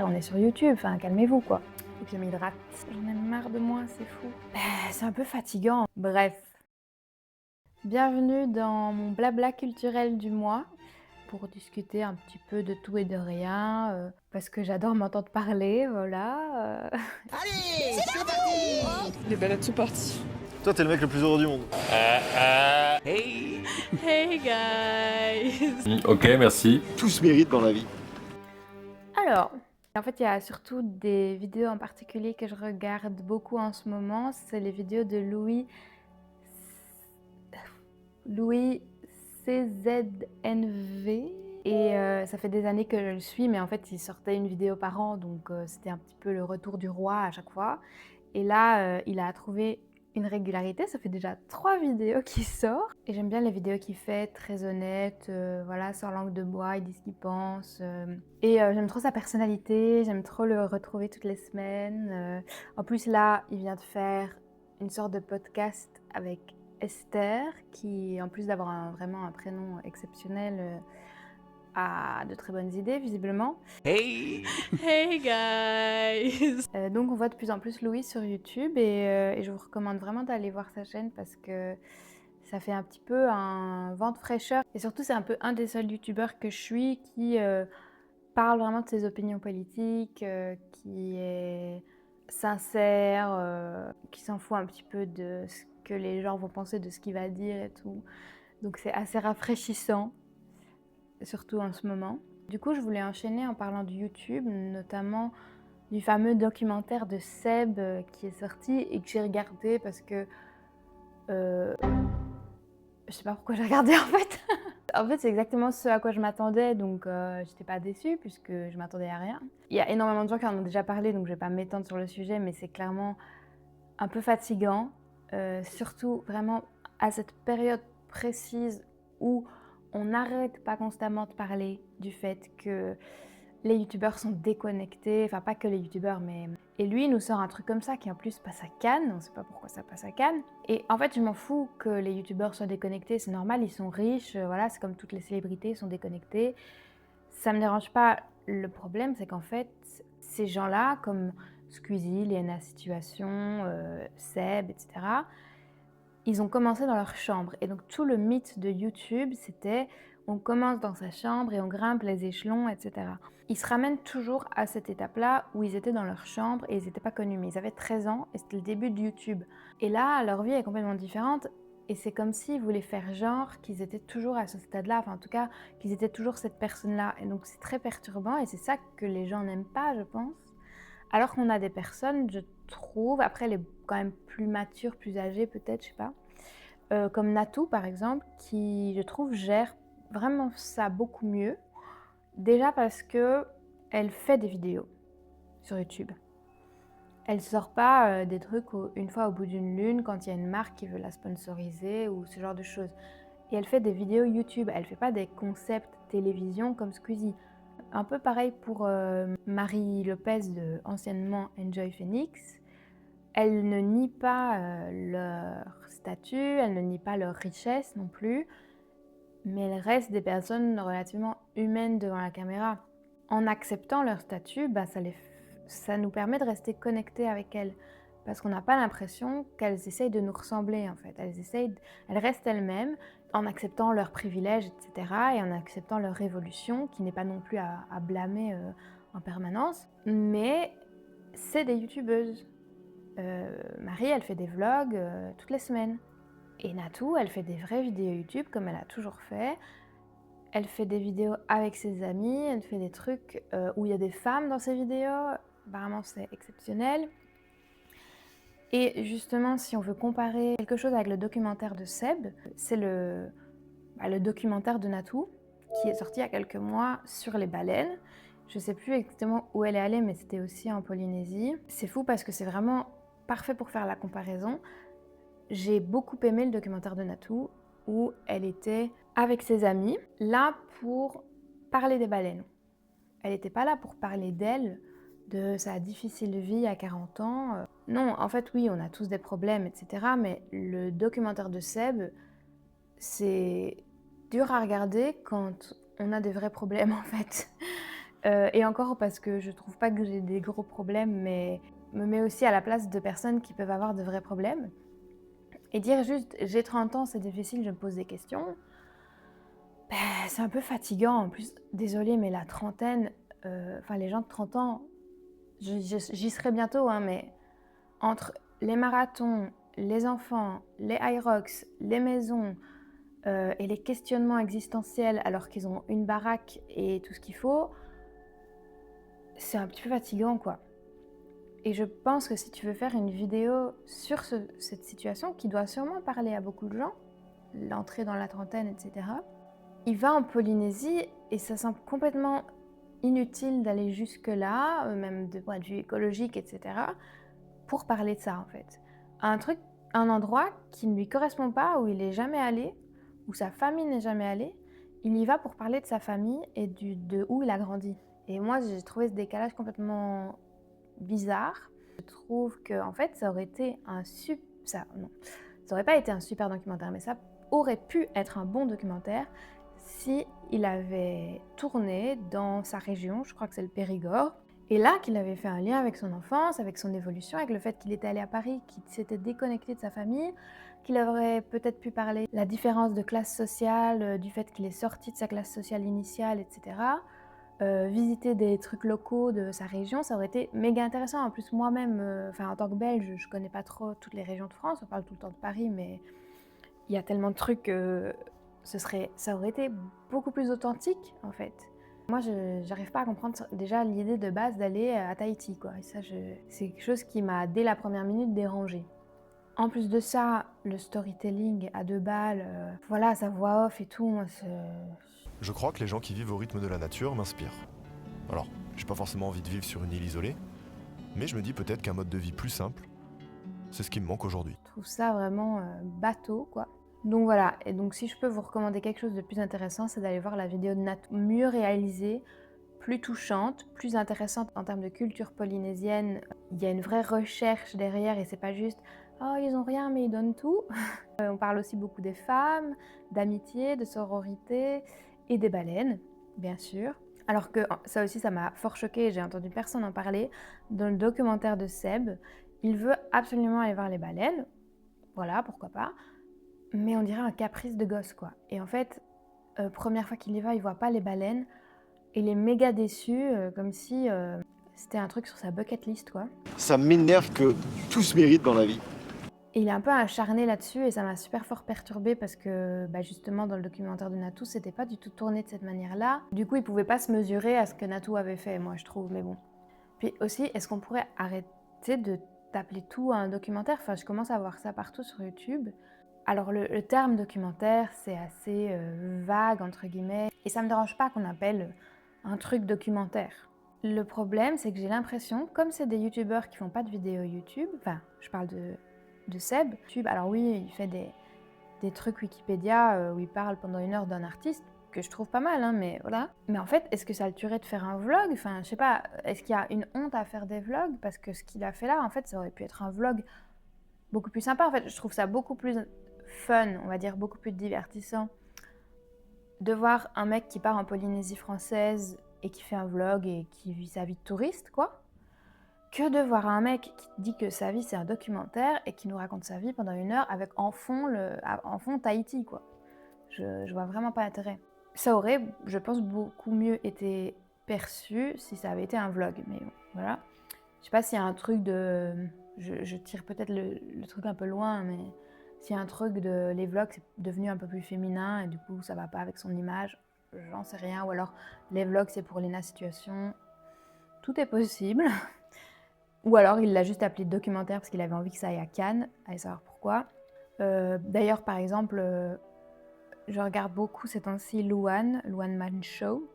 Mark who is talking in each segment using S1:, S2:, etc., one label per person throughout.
S1: On est sur YouTube, enfin calmez-vous quoi. Faut que je m'hydrate. J'en ai marre de moi, c'est fou. C'est un peu fatigant. Bref. Bienvenue dans mon blabla culturel du mois pour discuter un petit peu de tout et de rien, parce que j'adore m'entendre parler, voilà.
S2: Allez, c'est parti.
S3: Les balades sont parties.
S4: Toi, t'es le mec le plus heureux du monde.
S2: Hey.
S3: Hey guys.
S5: Ok, merci.
S4: Tout se mérite dans la vie.
S1: Alors, en fait, il y a surtout des vidéos en particulier que je regarde beaucoup en ce moment. C'est les vidéos de Louis CZNV. Et ça fait des années que je le suis, mais en fait, il sortait une vidéo par an, donc c'était un petit peu le retour du roi à chaque fois. Et là, il a trouvé une régularité, ça fait déjà 3 vidéos qu'il sort. Et j'aime bien les vidéos qu'il fait, très honnêtes, voilà, sans langue de bois, il dit ce qu'il pense. Et j'aime trop sa personnalité, j'aime trop le retrouver toutes les semaines. En plus, là, il vient de faire une sorte de podcast avec Esther, qui, en plus d'avoir vraiment un prénom exceptionnel, a de très bonnes idées, visiblement.
S2: Hey.
S3: Hey guys.
S1: Donc on voit de plus en plus Louis sur YouTube et je vous recommande vraiment d'aller voir sa chaîne parce que ça fait un petit peu un vent de fraîcheur. Et surtout, c'est un peu un des seuls youtubeurs que je suis qui parle vraiment de ses opinions politiques, qui est sincère, qui s'en fout un petit peu de ce que les gens vont penser de ce qu'il va dire et tout. Donc c'est assez rafraîchissant, surtout en ce moment. Du coup, je voulais enchaîner en parlant de YouTube, notamment du fameux documentaire de Seb qui est sorti et que j'ai regardé parce que je sais pas pourquoi j'ai regardé en fait. En fait, c'est exactement ce à quoi je m'attendais, donc j'étais pas déçue puisque je m'attendais à rien. Il y a énormément de gens qui en ont déjà parlé, donc je vais pas m'étendre sur le sujet, mais c'est clairement un peu fatigant, surtout vraiment à cette période précise où on n'arrête pas constamment de parler du fait que les youtubeurs sont déconnectés, enfin pas que les youtubeurs, mais... Et lui, il nous sort un truc comme ça qui en plus passe à Cannes, on sait pas pourquoi ça passe à Cannes. Et en fait, je m'en fous que les youtubeurs soient déconnectés, c'est normal, ils sont riches, voilà, c'est comme toutes les célébrités, ils sont déconnectés. Ça me dérange pas, le problème c'est qu'en fait, ces gens-là, comme Squeezie, Léna Situation, Seb, etc., ils ont commencé dans leur chambre. Et donc tout le mythe de YouTube, c'était on commence dans sa chambre et on grimpe les échelons, etc. Ils se ramènent toujours à cette étape-là où ils étaient dans leur chambre et ils n'étaient pas connus. Mais ils avaient 13 ans et c'était le début de YouTube. Et là, leur vie est complètement différente. Et c'est comme s'ils voulaient faire genre qu'ils étaient toujours à ce stade-là, enfin en tout cas qu'ils étaient toujours cette personne-là. Et donc c'est très perturbant et c'est ça que les gens n'aiment pas, je pense. Alors qu'on a des personnes, je trouve, après elle est quand même plus mature, plus âgée peut-être, je sais pas, comme Natou par exemple, qui je trouve gère vraiment ça beaucoup mieux. Déjà parce que elle fait des vidéos sur YouTube. Elle sort pas des trucs une fois au bout d'une lune quand il y a une marque qui veut la sponsoriser ou ce genre de choses. Et elle fait des vidéos YouTube, elle fait pas des concepts télévision comme Squeezie. Un peu pareil pour Marie Lopez de anciennement Enjoy Phoenix. Elle ne nie pas leur statut, elle ne nie pas leur richesse non plus, mais elles restent des personnes relativement humaines devant la caméra. En acceptant leur statut, ça nous permet de rester connectés avec elles, parce qu'on n'a pas l'impression qu'elles essayent de nous ressembler en fait. Elles restent elles-mêmes en acceptant leurs privilèges, etc. et en acceptant leur évolution, qui n'est pas non plus à blâmer en permanence. Mais c'est des youtubeuses. Marie, elle fait des vlogs toutes les semaines. Et Natou, elle fait des vraies vidéos YouTube comme elle a toujours fait. Elle fait des vidéos avec ses amis, elle fait des trucs où il y a des femmes dans ses vidéos. Apparemment, c'est exceptionnel. Et justement, si on veut comparer quelque chose avec le documentaire de Seb, c'est le documentaire de Natou qui est sorti il y a quelques mois sur les baleines. Je sais plus exactement où elle est allée, mais c'était aussi en Polynésie. C'est fou parce que c'est vraiment parfait pour faire la comparaison. J'ai beaucoup aimé le documentaire de Natou où elle était avec ses amis, là pour parler des baleines. Elle n'était pas là pour parler d'elle, de sa difficile vie à 40 ans. Non, en fait, oui, on a tous des problèmes, etc. Mais le documentaire de Seb, c'est dur à regarder quand on a des vrais problèmes, en fait. Et encore parce que je trouve pas que j'ai des gros problèmes, mais me met aussi à la place de personnes qui peuvent avoir de vrais problèmes. Et dire juste « j'ai 30 ans, c'est difficile, je me pose des questions », ben, c'est un peu fatigant. En plus, désolée, mais la trentaine, enfin les gens de 30 ans, j'y serai bientôt, hein, mais entre les marathons, les enfants, les Hyrox, les maisons et les questionnements existentiels alors qu'ils ont une baraque et tout ce qu'il faut, c'est un petit peu fatigant, quoi. Et je pense que si tu veux faire une vidéo sur cette situation, qui doit sûrement parler à beaucoup de gens, l'entrée dans la trentaine, etc., il va en Polynésie et ça semble complètement inutile d'aller jusque-là, même de point de vue écologique, etc., pour parler de ça, en fait. Un endroit qui ne lui correspond pas, où il n'est jamais allé, où sa famille n'est jamais allée, il y va pour parler de sa famille et de où il a grandi. Et moi, j'ai trouvé ce décalage complètement bizarre. Je trouve que en fait, ça aurait pas été un super documentaire, mais ça aurait pu être un bon documentaire si il avait tourné dans sa région, je crois que c'est le Périgord, et là qu'il avait fait un lien avec son enfance, avec son évolution, avec le fait qu'il était allé à Paris, qu'il s'était déconnecté de sa famille, qu'il aurait peut-être pu parler de la différence de classe sociale, du fait qu'il est sorti de sa classe sociale initiale, etc. Visiter des trucs locaux de sa région, ça aurait été méga intéressant. En plus, moi-même, en tant que Belge, je connais pas trop toutes les régions de France, on parle tout le temps de Paris, mais il y a tellement de trucs que ça aurait été beaucoup plus authentique, en fait. Moi, je n'arrive pas à comprendre déjà l'idée de base d'aller à Tahiti, quoi. Et ça, c'est quelque chose qui m'a, dès la première minute, dérangée. En plus de ça, le storytelling à 2 balles, voilà, sa voix off et tout, moi,
S5: Je crois que les gens qui vivent au rythme de la nature m'inspirent. Alors, j'ai pas forcément envie de vivre sur une île isolée, mais je me dis peut-être qu'un mode de vie plus simple, c'est ce qui me manque aujourd'hui.
S1: Je trouve ça vraiment bateau, quoi. Donc voilà, et donc si je peux vous recommander quelque chose de plus intéressant, c'est d'aller voir la vidéo de Natou, mieux réalisée, plus touchante, plus intéressante en termes de culture polynésienne. Il y a une vraie recherche derrière et c'est pas juste « oh, ils ont rien mais ils donnent tout ». On parle aussi beaucoup des femmes, d'amitié, de sororité et des baleines, bien sûr. Alors que ça aussi, ça m'a fort choquée, j'ai entendu personne en parler. Dans le documentaire de Seb, il veut absolument aller voir les baleines, voilà, pourquoi pas. Mais on dirait un caprice de gosse, quoi. Et en fait, première fois qu'il y va, il voit pas les baleines. Il est méga déçu, comme si c'était un truc sur sa bucket list, quoi.
S4: Ça m'énerve que tout se mérite dans la vie.
S1: Et il est un peu acharné là-dessus et ça m'a super fort perturbée parce que justement dans le documentaire de Natou, c'était pas du tout tourné de cette manière-là. Du coup, il pouvait pas se mesurer à ce que Natou avait fait, moi je trouve, mais bon. Puis aussi, est-ce qu'on pourrait arrêter de t'appeler tout un documentaire? Enfin, je commence à voir ça partout sur YouTube. Alors le terme documentaire, c'est assez vague, entre guillemets, et ça me dérange pas qu'on appelle un truc documentaire. Le problème, c'est que j'ai l'impression, comme c'est des youtubeurs qui font pas de vidéos YouTube, enfin, je parle de Seb, alors oui, il fait des trucs Wikipédia où il parle pendant 1 heure d'un artiste, que je trouve pas mal, hein, mais voilà. Mais en fait, est-ce que ça le tuerait de faire un vlog? Enfin, je sais pas, est-ce qu'il y a une honte à faire des vlogs? Parce que ce qu'il a fait là, en fait, ça aurait pu être un vlog beaucoup plus sympa. En fait, je trouve ça beaucoup plus fun, on va dire, beaucoup plus divertissant de voir un mec qui part en Polynésie française et qui fait un vlog et qui vit sa vie de touriste, quoi, que de voir un mec qui dit que sa vie c'est un documentaire et qui nous raconte sa vie pendant 1 heure avec en fond Tahiti, quoi. Je vois vraiment pas l'intérêt. Ça aurait, je pense, beaucoup mieux été perçu si ça avait été un vlog, mais bon, voilà. Je sais pas s'il y a un truc de... Je tire peut-être le truc un peu loin, mais s'il y a un truc de... Les vlogs, c'est devenu un peu plus féminin et du coup, ça va pas avec son image, j'en sais rien. Ou alors, les vlogs, c'est pour Lena Situation. Tout est possible. Ou alors, il l'a juste appelé documentaire parce qu'il avait envie que ça aille à Cannes, allez savoir pourquoi. D'ailleurs, par exemple, je regarde beaucoup ces temps-ci Luan Man Show,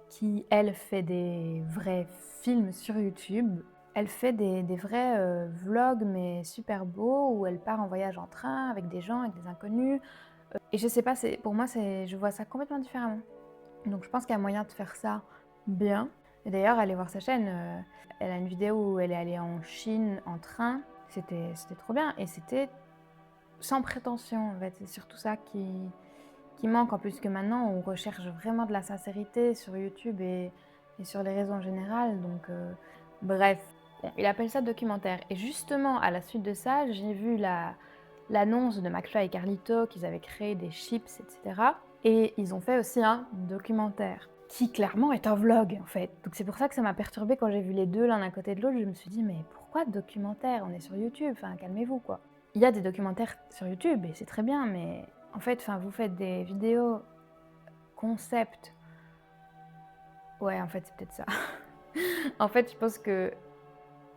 S1: qui, elle, fait des vrais films sur YouTube. Elle fait des vrais vlogs, mais super beaux, où elle part en voyage en train avec des gens, avec des inconnus. Et je sais pas, pour moi, je vois ça complètement différemment. Donc je pense qu'il y a moyen de faire ça bien. Et d'ailleurs, allez voir sa chaîne. Elle a une vidéo où elle est allée en Chine en train. C'était trop bien. Et c'était sans prétention, en fait. C'est surtout ça qui manque. En plus que maintenant, on recherche vraiment de la sincérité sur YouTube. Et et sur les réseaux en général. Donc, bref, bon, il appelle ça documentaire. Et justement, à la suite de ça, j'ai vu l'annonce de McFly et Carlito qu'ils avaient créé des chips, etc. Et ils ont fait aussi un documentaire qui clairement est un vlog en fait. Donc c'est pour ça que ça m'a perturbée quand j'ai vu les deux l'un à côté de l'autre. Je me suis dit mais pourquoi documentaire? On est sur YouTube, enfin calmez-vous quoi. Il y a des documentaires sur YouTube et c'est très bien, mais en fait, enfin vous faites des vidéos concept. Ouais, en fait c'est peut-être ça. En fait, je pense que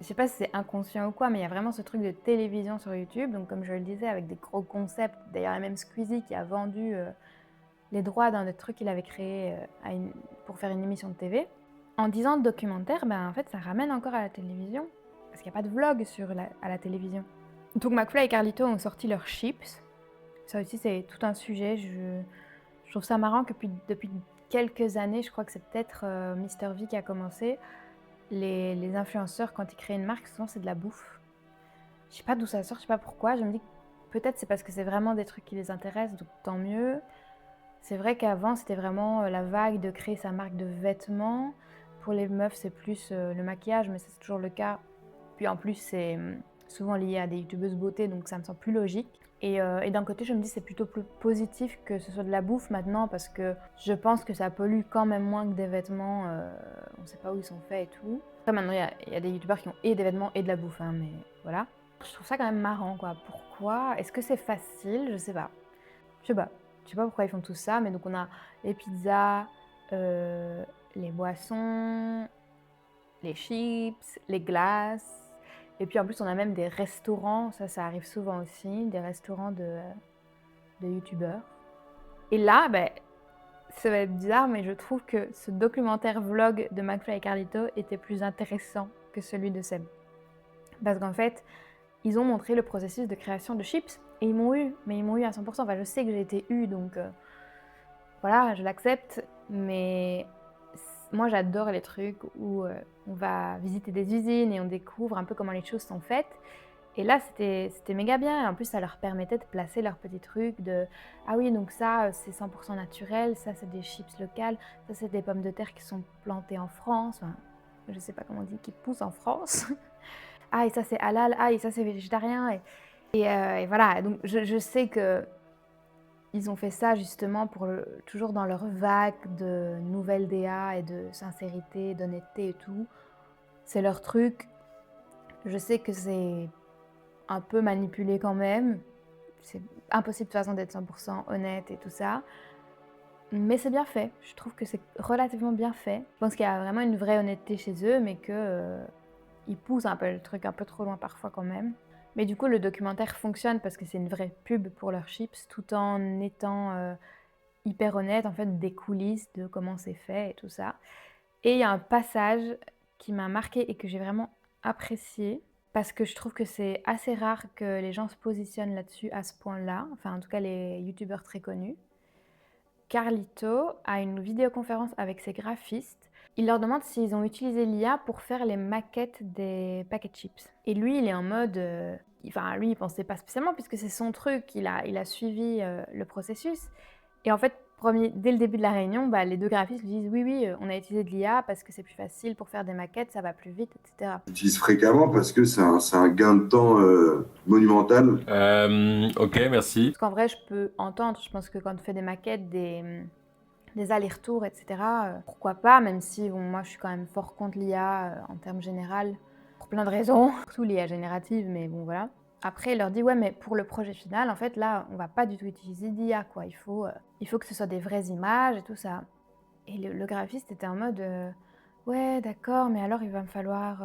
S1: je sais pas si c'est inconscient ou quoi, mais il y a vraiment ce truc de télévision sur YouTube. Donc comme je le disais, avec des gros concepts. D'ailleurs, il y a même Squeezie qui a vendu les droits d'un des trucs qu'il avait créé pour faire une émission de TV. En disant documentaire, ben en fait ça ramène encore à la télévision, parce qu'il n'y a pas de vlog à la télévision. Donc McFly et Carlito ont sorti leurs chips. Ça aussi c'est tout un sujet, je trouve ça marrant que depuis quelques années, je crois que c'est peut-être Mr V qui a commencé, les influenceurs quand ils créent une marque, souvent c'est de la bouffe. Je sais pas d'où ça sort, je sais pas pourquoi, je me dis que peut-être c'est parce que c'est vraiment des trucs qui les intéressent, donc tant mieux. C'est vrai qu'avant, c'était vraiment la vague de créer sa marque de vêtements. Pour les meufs, c'est plus le maquillage, mais ça, c'est toujours le cas. Puis en plus, c'est souvent lié à des youtubeuses beauté, donc ça me semble plus logique. Et d'un côté, je me dis c'est plutôt plus positif que ce soit de la bouffe maintenant, parce que je pense que ça pollue quand même moins que des vêtements. On ne sait pas où ils sont faits et tout. Après, maintenant, il y a des youtubeurs qui ont et des vêtements et de la bouffe, hein, mais voilà. Je trouve ça quand même marrant, quoi. Pourquoi? Est-ce que c'est facile? Je sais pas. Je sais pas. Je sais pas pourquoi ils font tout ça, mais donc on a les pizzas, les boissons, les chips, les glaces. Et puis en plus, on a même des restaurants, ça arrive souvent aussi, des restaurants de youtubeurs. Et là, ben, ça va être bizarre, mais je trouve que ce documentaire vlog de McFly et Carlito était plus intéressant que celui de Seb. Parce qu'en fait, ils ont montré le processus de création de chips. Et ils m'ont eu, mais ils m'ont eu à 100%. Enfin, je sais que j'ai été eue, donc voilà, je l'accepte. Mais moi, j'adore les trucs où on va visiter des usines et on découvre un peu comment les choses sont faites. Et là, c'était méga bien. Et en plus, ça leur permettait de placer leurs petits trucs de « Ah oui, donc ça, c'est 100% naturel. Ça, c'est des chips locales. Ça, c'est des pommes de terre qui sont plantées en France. » Enfin, je sais pas comment on dit, qui poussent en France. « Ah, et ça, c'est halal. Ah, et ça, c'est végétarien. » Et voilà, donc je sais qu'ils ont fait ça justement pour toujours dans leur vague de nouvelles DA et de sincérité, d'honnêteté et tout. C'est leur truc. Je sais que c'est un peu manipulé quand même. C'est impossible de toute façon d'être 100% honnête et tout ça. Mais c'est bien fait. Je trouve que c'est relativement bien fait. Je pense qu'il y a vraiment une vraie honnêteté chez eux, mais qu'ils poussent un peu le truc un peu trop loin parfois quand même. Mais du coup, le documentaire fonctionne parce que c'est une vraie pub pour leurs chips, tout en étant hyper honnête, en fait, des coulisses de comment c'est fait et tout ça. Et il y a un passage qui m'a marquée et que j'ai vraiment apprécié, parce que je trouve que c'est assez rare que les gens se positionnent là-dessus à ce point-là, enfin en tout cas les youtubeurs très connus. Carlito a une vidéoconférence avec ses graphistes. Il leur demande s'ils ont utilisé l'IA pour faire les maquettes des paquets de chips. Et lui, il est en mode... Enfin, lui, il pensait pas spécialement puisque c'est son truc, il a suivi le processus. Et en fait, dès le début de la réunion, bah, les deux graphistes lui disent « Oui, on a utilisé de l'IA parce que c'est plus facile pour faire des maquettes, ça va plus vite, etc. »
S6: J'utilise fréquemment parce que c'est un gain de temps monumental.
S7: Ok, merci.
S1: Parce qu'en vrai, je peux entendre, je pense que quand on fait des maquettes, des allers-retours, etc., pourquoi pas, même si bon, moi je suis quand même fort contre l'IA en termes général, pour plein de raisons, surtout l'IA générative, mais bon voilà. Après, il leur dit, ouais, mais pour le projet final, en fait, là, on va pas du tout utiliser d'IA, quoi. Il faut que ce soit des vraies images et tout ça. Et le graphiste était en mode, ouais, d'accord, mais alors il va me falloir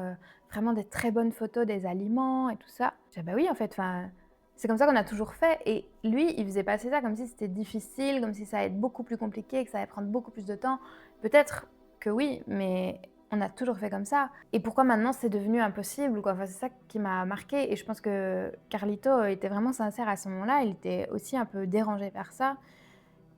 S1: vraiment des très bonnes photos des aliments et tout ça. Je dis, bah oui, en fait, c'est comme ça qu'on a toujours fait. Et lui, il faisait passer ça comme si c'était difficile, comme si ça allait être beaucoup plus compliqué, que ça allait prendre beaucoup plus de temps. Peut-être que oui, mais on a toujours fait comme ça. Et pourquoi maintenant c'est devenu impossible, quoi. Enfin, c'est ça qui m'a marqué. Et je pense que Carlito était vraiment sincère à ce moment-là. Il était aussi un peu dérangé par ça.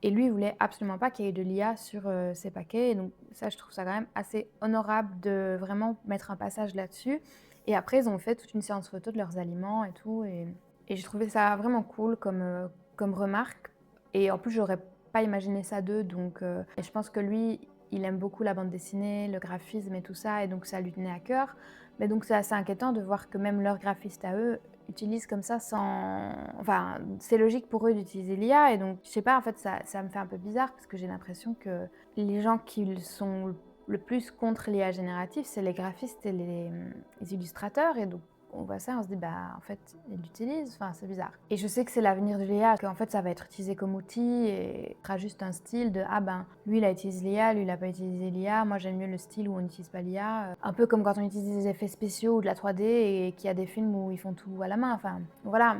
S1: Et lui, il voulait absolument pas qu'il y ait de l'IA sur ses paquets. Et donc ça, je trouve ça quand même assez honorable de vraiment mettre un passage là-dessus. Et après, ils ont fait toute une séance photo de leurs aliments et tout. Et j'ai trouvé ça vraiment cool comme remarque. Et en plus, j'aurais pas imaginé ça d'eux. Donc, et je pense que lui, il aime beaucoup la bande dessinée, le graphisme et tout ça, et donc ça lui tenait à cœur. Mais donc c'est assez inquiétant de voir que même leurs graphistes à eux utilisent comme ça sans... Enfin, c'est logique pour eux d'utiliser l'IA, et donc je sais pas, en fait ça me fait un peu bizarre parce que j'ai l'impression que les gens qui sont le plus contre l'IA générative, c'est les graphistes et les illustrateurs, et donc on voit ça, on se dit bah en fait ils l'utilisent, enfin c'est bizarre. Et je sais que c'est l'avenir de l'IA, qu'en fait ça va être utilisé comme outil et ce sera juste un style de ah ben lui il a utilisé l'IA, lui il a pas utilisé l'IA, moi j'aime mieux le style où on n'utilise pas l'IA. Un peu comme quand on utilise des effets spéciaux ou de la 3D et qu'il y a des films où ils font tout à la main. Enfin voilà,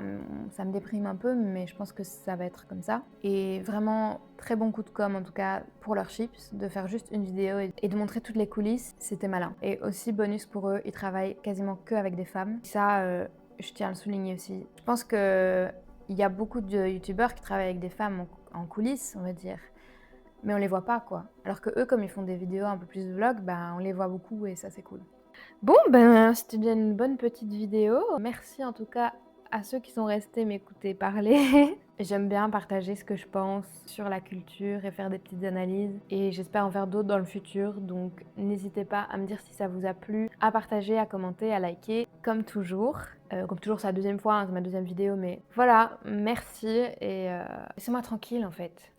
S1: ça me déprime un peu, mais je pense que ça va être comme ça. Et vraiment très bon coup de com en tout cas pour leurs chips, de faire juste une vidéo et de montrer toutes les coulisses, c'était malin. Et aussi bonus pour eux, ils travaillent quasiment que avec des femmes. Ça, je tiens à le souligner aussi. Je pense qu'il y a beaucoup de youtubeurs qui travaillent avec des femmes en coulisses, on va dire. Mais on les voit pas, quoi. Alors que eux, comme ils font des vidéos un peu plus de vlog, ben, on les voit beaucoup et ça, c'est cool. Bon, ben, c'était bien une bonne petite vidéo. Merci en tout cas à ceux qui sont restés m'écouter parler. J'aime bien partager ce que je pense sur la culture et faire des petites analyses. Et j'espère en faire d'autres dans le futur. Donc n'hésitez pas à me dire si ça vous a plu, à partager, à commenter, à liker, comme toujours. Comme toujours, c'est la deuxième fois, hein, c'est ma deuxième vidéo. Mais voilà, merci et laissez-moi tranquille en fait.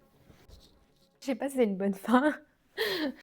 S1: Je sais pas si c'est une bonne fin.